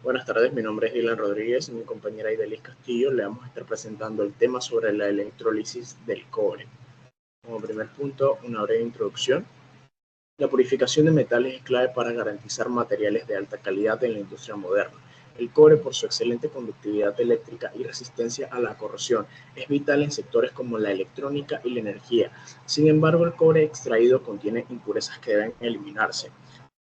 Buenas tardes, mi nombre es Dylan Rodríguez y mi compañera Idalis Castillo le vamos a estar presentando el tema sobre la electrólisis del cobre. Como primer punto, una breve introducción. La purificación de metales es clave para garantizar materiales de alta calidad en la industria moderna. El cobre, por su excelente conductividad eléctrica y resistencia a la corrosión, es vital en sectores como la electrónica y la energía. Sin embargo, el cobre extraído contiene impurezas que deben eliminarse.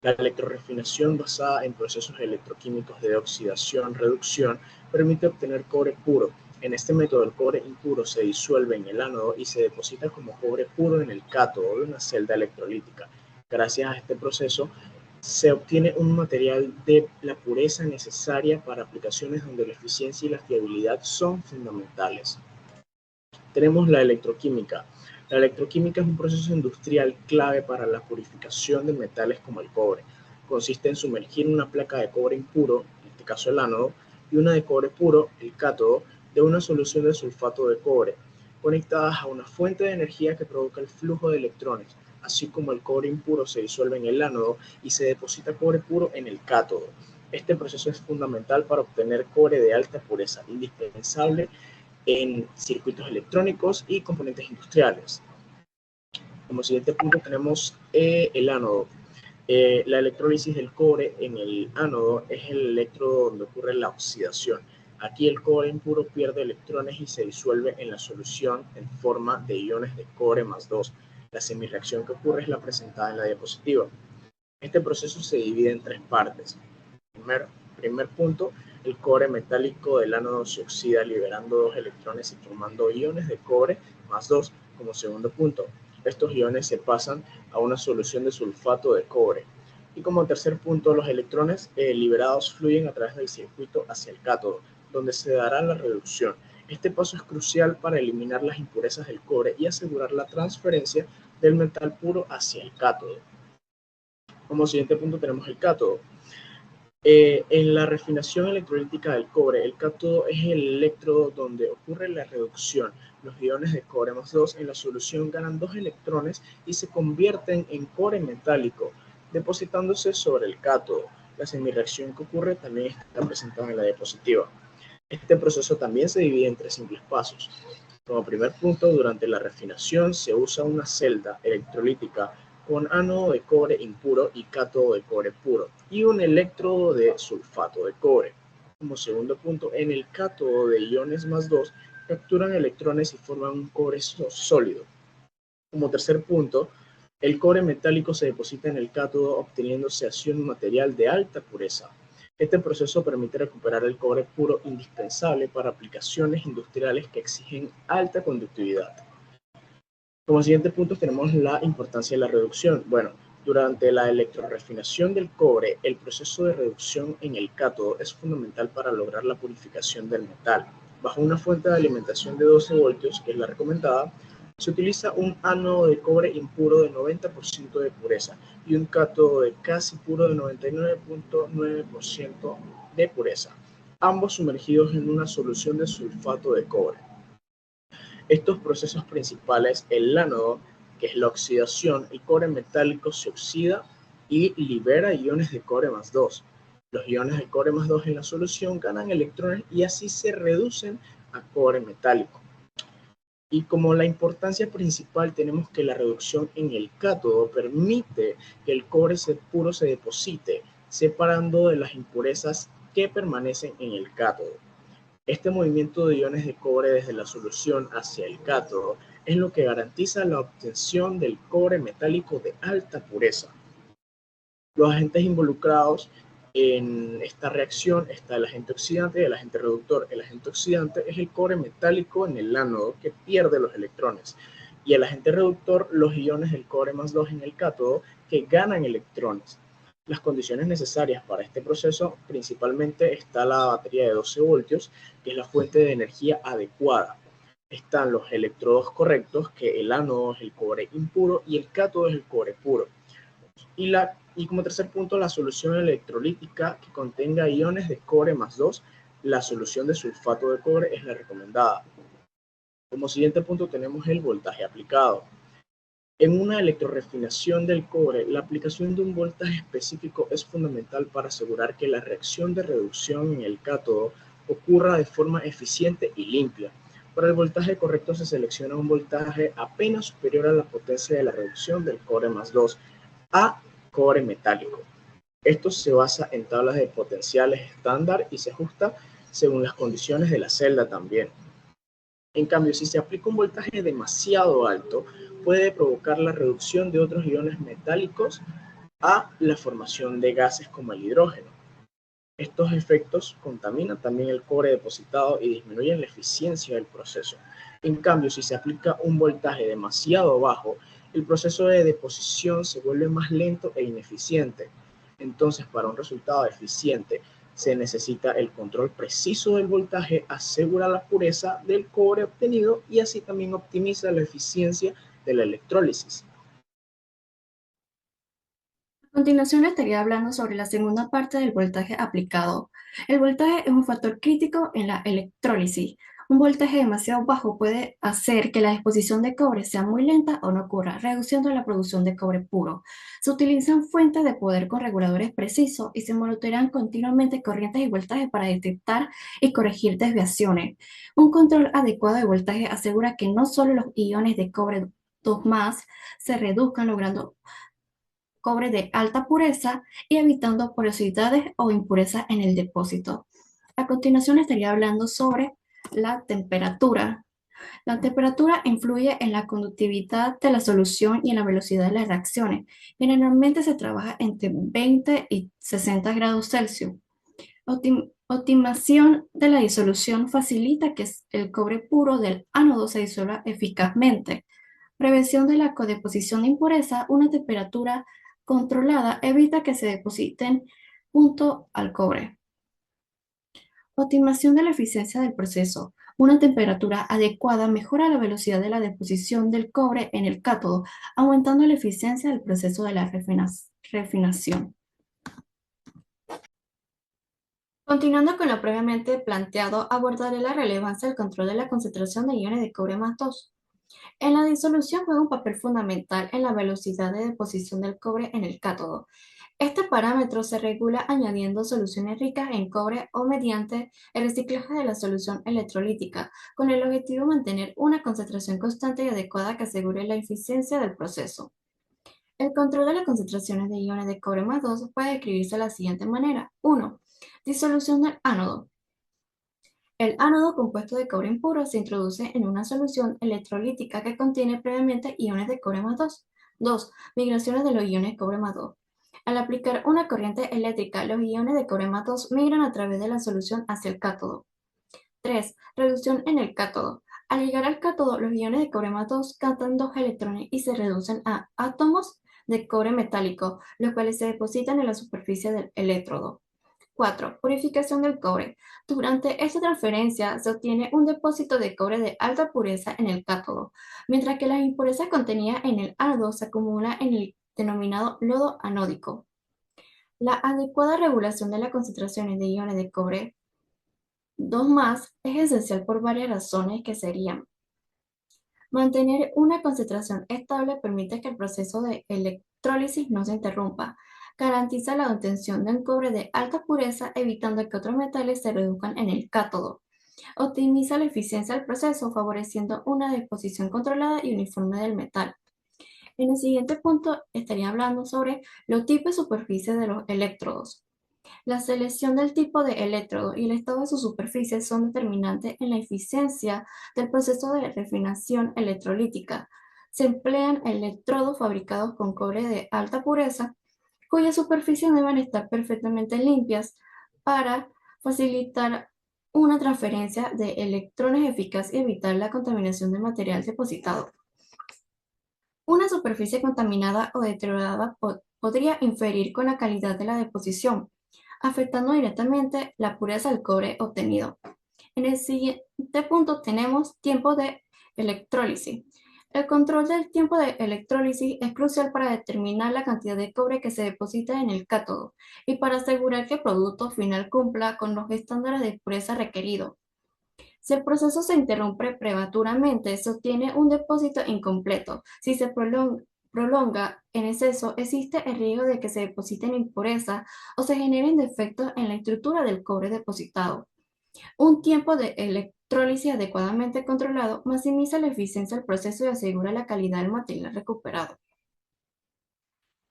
La electrorefinación basada en procesos electroquímicos de oxidación-reducción permite obtener cobre puro. En este método, el cobre impuro se disuelve en el ánodo y se deposita como cobre puro en el cátodo de una celda electrolítica. Gracias a este proceso, se obtiene un material de la pureza necesaria para aplicaciones donde la eficiencia y la fiabilidad son fundamentales. Tenemos la electroquímica. La electroquímica es un proceso industrial clave para la purificación de metales como el cobre. Consiste en sumergir una placa de cobre impuro, en este caso el ánodo, y una de cobre puro, el cátodo, de una solución de sulfato de cobre, conectadas a una fuente de energía que provoca el flujo de electrones. Así como el cobre impuro se disuelve en el ánodo y se deposita cobre puro en el cátodo. Este proceso es fundamental para obtener cobre de alta pureza, indispensable en circuitos electrónicos y componentes industriales. Como siguiente punto tenemos el ánodo. La electrólisis del cobre en el ánodo es el electrodo donde ocurre la oxidación. Aquí el cobre impuro pierde electrones y se disuelve en la solución en forma de iones de cobre más 2. La semirreacción que ocurre es la presentada en la diapositiva. Este proceso se divide en tres partes. Primer punto, el cobre metálico del ánodo se oxida liberando 2 electrones y formando iones de cobre más 2 como segundo punto. Estos iones se pasan a una solución de sulfato de cobre. Y como tercer punto, los electrones liberados fluyen a través del circuito hacia el cátodo, donde se dará la reducción. Este paso es crucial para eliminar las impurezas del cobre y asegurar la transferencia del metal puro hacia el cátodo. Como siguiente punto tenemos el cátodo. En la refinación electrolítica del cobre, el cátodo es el electrodo donde ocurre la reducción. Los iones de cobre más 2 en la solución ganan 2 electrones y se convierten en cobre metálico, depositándose sobre el cátodo. La semirreacción que ocurre también está presentada en la diapositiva. Este proceso también se divide en 3 simples pasos. Como primer punto, durante la refinación se usa una celda electrolítica con ánodo de cobre impuro y cátodo de cobre puro, y un electrodo de sulfato de cobre. Como segundo punto, en el cátodo de iones más 2 capturan electrones y forman un cobre sólido. Como tercer punto, el cobre metálico se deposita en el cátodo obteniéndose así un material de alta pureza. Este proceso permite recuperar el cobre puro indispensable para aplicaciones industriales que exigen alta conductividad. Como siguiente punto tenemos la importancia de la reducción. Bueno, durante la electrorefinación del cobre, el proceso de reducción en el cátodo es fundamental para lograr la purificación del metal. Bajo una fuente de alimentación de 12 voltios, que es la recomendada, se utiliza un ánodo de cobre impuro de 90% de pureza y un cátodo de casi puro de 99.9% de pureza, ambos sumergidos en una solución de sulfato de cobre. Estos procesos principales, el ánodo, que es la oxidación, el cobre metálico se oxida y libera iones de cobre más 2. Los iones de cobre más 2 en la solución ganan electrones y así se reducen a cobre metálico. Y como la importancia principal tenemos que la reducción en el cátodo permite que el cobre puro se deposite, separando de las impurezas que permanecen en el cátodo. Este movimiento de iones de cobre desde la solución hacia el cátodo es lo que garantiza la obtención del cobre metálico de alta pureza. Los agentes involucrados en esta reacción está el agente oxidante y el agente reductor. El agente oxidante es el cobre metálico en el ánodo que pierde los electrones, y el agente reductor los iones del cobre más 2 en el cátodo que ganan electrones. Las condiciones necesarias para este proceso, principalmente está la batería de 12 voltios, que es la fuente de energía adecuada. Están los electrodos correctos, que el ánodo es el cobre impuro y el cátodo es el cobre puro. Y como tercer punto, la solución electrolítica que contenga iones de cobre más 2, la solución de sulfato de cobre es la recomendada. Como siguiente punto tenemos el voltaje aplicado. En una electrorefinación del cobre, la aplicación de un voltaje específico es fundamental para asegurar que la reacción de reducción en el cátodo ocurra de forma eficiente y limpia. Para el voltaje correcto se selecciona un voltaje apenas superior a la potencia de la reducción del cobre más 2 a cobre metálico. Esto se basa en tablas de potenciales estándar y se ajusta según las condiciones de la celda también. En cambio, si se aplica un voltaje demasiado alto, puede provocar la reducción de otros iones metálicos a la formación de gases como el hidrógeno. Estos efectos contaminan también el cobre depositado y disminuyen la eficiencia del proceso. En cambio, si se aplica un voltaje demasiado bajo, el proceso de deposición se vuelve más lento e ineficiente. Entonces, para un resultado eficiente, se necesita el control preciso del voltaje, asegura la pureza del cobre obtenido y así también optimiza la eficiencia de la electrólisis. A continuación estaría hablando sobre la segunda parte del voltaje aplicado. El voltaje es un factor crítico en la electrólisis. Un voltaje demasiado bajo puede hacer que la disposición de cobre sea muy lenta o no ocurra, reduciendo la producción de cobre puro. Se utilizan fuentes de poder con reguladores precisos y se monitorean continuamente corrientes y voltajes para detectar y corregir desviaciones. Un control adecuado de voltaje asegura que no solo los iones de cobre 2 más se reduzcan, logrando cobre de alta pureza y evitando porosidades o impurezas en el depósito. A continuación estaría hablando sobre la temperatura. La temperatura influye en la conductividad de la solución y en la velocidad de las reacciones. Generalmente se trabaja entre 20 y 60 grados Celsius. Optimización de la disolución facilita que el cobre puro del ánodo se disuelva eficazmente. Prevención de la codeposición de impureza, una temperatura controlada evita que se depositen junto al cobre. Optimización de la eficiencia del proceso. Una temperatura adecuada mejora la velocidad de la deposición del cobre en el cátodo, aumentando la eficiencia del proceso de la refinación. Continuando con lo previamente planteado, abordaré la relevancia del control de la concentración de iones de cobre más 2. En la disolución juega un papel fundamental en la velocidad de deposición del cobre en el cátodo. Este parámetro se regula añadiendo soluciones ricas en cobre o mediante el reciclaje de la solución electrolítica, con el objetivo de mantener una concentración constante y adecuada que asegure la eficiencia del proceso. El control de las concentraciones de iones de cobre más 2 puede describirse de la siguiente manera. 1. Disolución del ánodo. El ánodo compuesto de cobre impuro se introduce en una solución electrolítica que contiene previamente iones de cobre más 2. 2. Migraciones de los iones cobre más 2. Al aplicar una corriente eléctrica, los iones de cobre más 2 migran a través de la solución hacia el cátodo. 3. Reducción en el cátodo. Al llegar al cátodo, los iones de cobre más 2 captan dos electrones y se reducen a átomos de cobre metálico, los cuales se depositan en la superficie del electrodo. 4. Purificación del cobre. Durante esta transferencia se obtiene un depósito de cobre de alta pureza en el cátodo, mientras que las impurezas contenidas en el ánodo se acumulan en el denominado lodo anódico. La adecuada regulación de las concentraciones de iones de cobre 2 más es esencial por varias razones que serían: mantener una concentración estable permite que el proceso de electrólisis no se interrumpa. Garantiza la obtención de un cobre de alta pureza, evitando que otros metales se reduzcan en el cátodo. Optimiza la eficiencia del proceso, favoreciendo una disposición controlada y uniforme del metal. En el siguiente punto estaría hablando sobre los tipos de superficie de los electrodos. La selección del tipo de electrodo y el estado de su superficie son determinantes en la eficiencia del proceso de refinación electrolítica. Se emplean electrodos fabricados con cobre de alta pureza, cuyas superficies deben estar perfectamente limpias para facilitar una transferencia de electrones eficaz y evitar la contaminación del material depositado. Una superficie contaminada o deteriorada podría inferir con la calidad de la deposición, afectando directamente la pureza del cobre obtenido. En el siguiente punto tenemos tiempo de electrólisis. El control del tiempo de electrólisis es crucial para determinar la cantidad de cobre que se deposita en el cátodo y para asegurar que el producto final cumpla con los estándares de pureza requeridos. Si el proceso se interrumpe prematuramente, se obtiene un depósito incompleto. Si se prolonga en exceso, existe el riesgo de que se depositen impurezas o se generen defectos en la estructura del cobre depositado. Un tiempo de electrólisis adecuadamente controlado maximiza la eficiencia del proceso y asegura la calidad del material recuperado.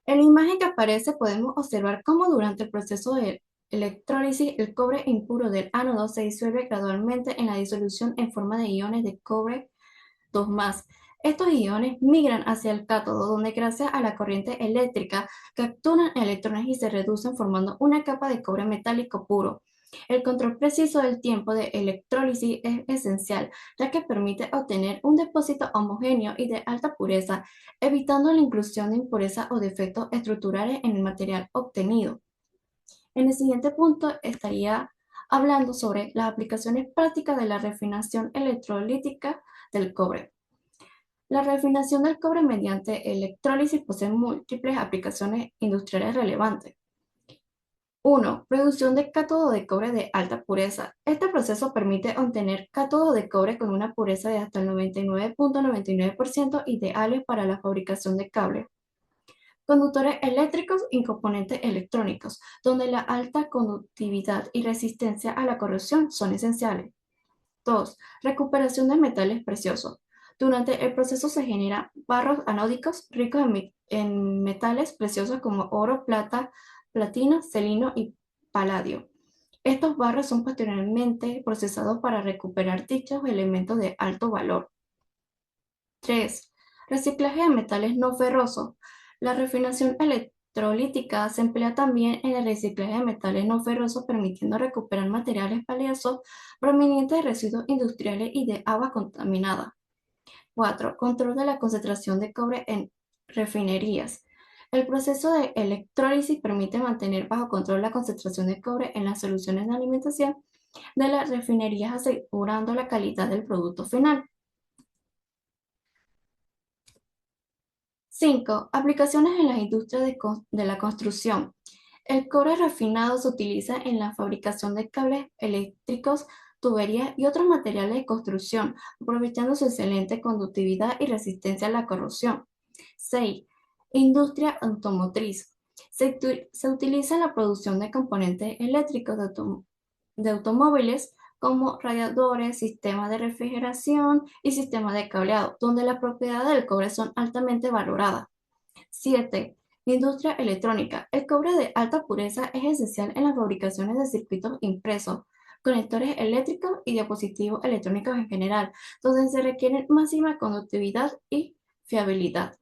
En la imagen que aparece podemos observar cómo durante el proceso de electrólisis el cobre impuro del ánodo se disuelve gradualmente en la disolución en forma de iones de cobre 2+. Estos iones migran hacia el cátodo, donde gracias a la corriente eléctrica capturan electrones y se reducen formando una capa de cobre metálico puro. El control preciso del tiempo de electrólisis es esencial, ya que permite obtener un depósito homogéneo y de alta pureza, evitando la inclusión de impurezas o defectos estructurales en el material obtenido. En el siguiente punto estaría hablando sobre las aplicaciones prácticas de la refinación electrolítica del cobre. La refinación del cobre mediante electrólisis posee múltiples aplicaciones industriales relevantes. 1. Producción de cátodo de cobre de alta pureza. Este proceso permite obtener cátodos de cobre con una pureza de hasta el 99.99% ideales para la fabricación de cables, conductores eléctricos y componentes electrónicos, donde la alta conductividad y resistencia a la corrosión son esenciales. 2. Recuperación de metales preciosos. Durante el proceso se generan barros anódicos ricos en metales preciosos como oro, plata, platino, celino y paladio. Estos barros son posteriormente procesados para recuperar dichos elementos de alto valor. 3. Reciclaje de metales no ferrosos. La refinación electrolítica se emplea también en el reciclaje de metales no ferrosos, permitiendo recuperar materiales valiosos provenientes de residuos industriales y de agua contaminada. 4. Control de la concentración de cobre en refinerías. El proceso de electrólisis permite mantener bajo control la concentración de cobre en las soluciones de alimentación de las refinerías, asegurando la calidad del producto final. 5. Aplicaciones en las industrias de la construcción. El cobre refinado se utiliza en la fabricación de cables eléctricos, tuberías y otros materiales de construcción, aprovechando su excelente conductividad y resistencia a la corrosión. 6. Industria automotriz. Se utiliza en la producción de componentes eléctricos de automóviles como radiadores, sistemas de refrigeración y sistemas de cableado, donde las propiedades del cobre son altamente valoradas. 7. Industria electrónica. El cobre de alta pureza es esencial en las fabricaciones de circuitos impresos, conectores eléctricos y dispositivos electrónicos en general, donde se requiere máxima conductividad y fiabilidad.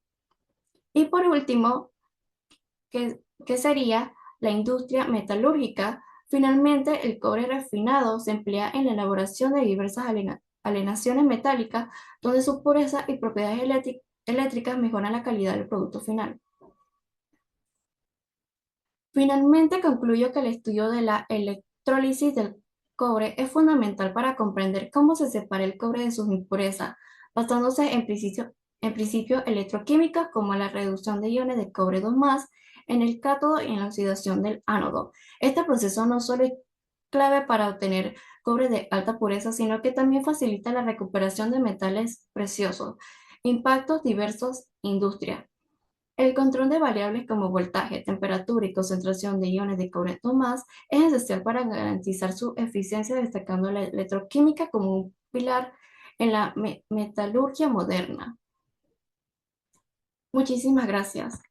Y por último, ¿qué sería la industria metalúrgica? Finalmente, el cobre refinado se emplea en la elaboración de diversas aleaciones metálicas, donde su pureza y propiedades eléctricas mejoran la calidad del producto final. Finalmente, concluyo que el estudio de la electrólisis del cobre es fundamental para comprender cómo se separa el cobre de sus impurezas, basándose en principios electroquímicos como la reducción de iones de cobre 2+ en el cátodo y en la oxidación del ánodo. Este proceso no solo es clave para obtener cobre de alta pureza, sino que también facilita la recuperación de metales preciosos. Impactos diversos industrias. El control de variables como voltaje, temperatura y concentración de iones de cobre 2+ es esencial para garantizar su eficiencia, destacando la electroquímica como un pilar en la metalurgia moderna. Muchísimas gracias.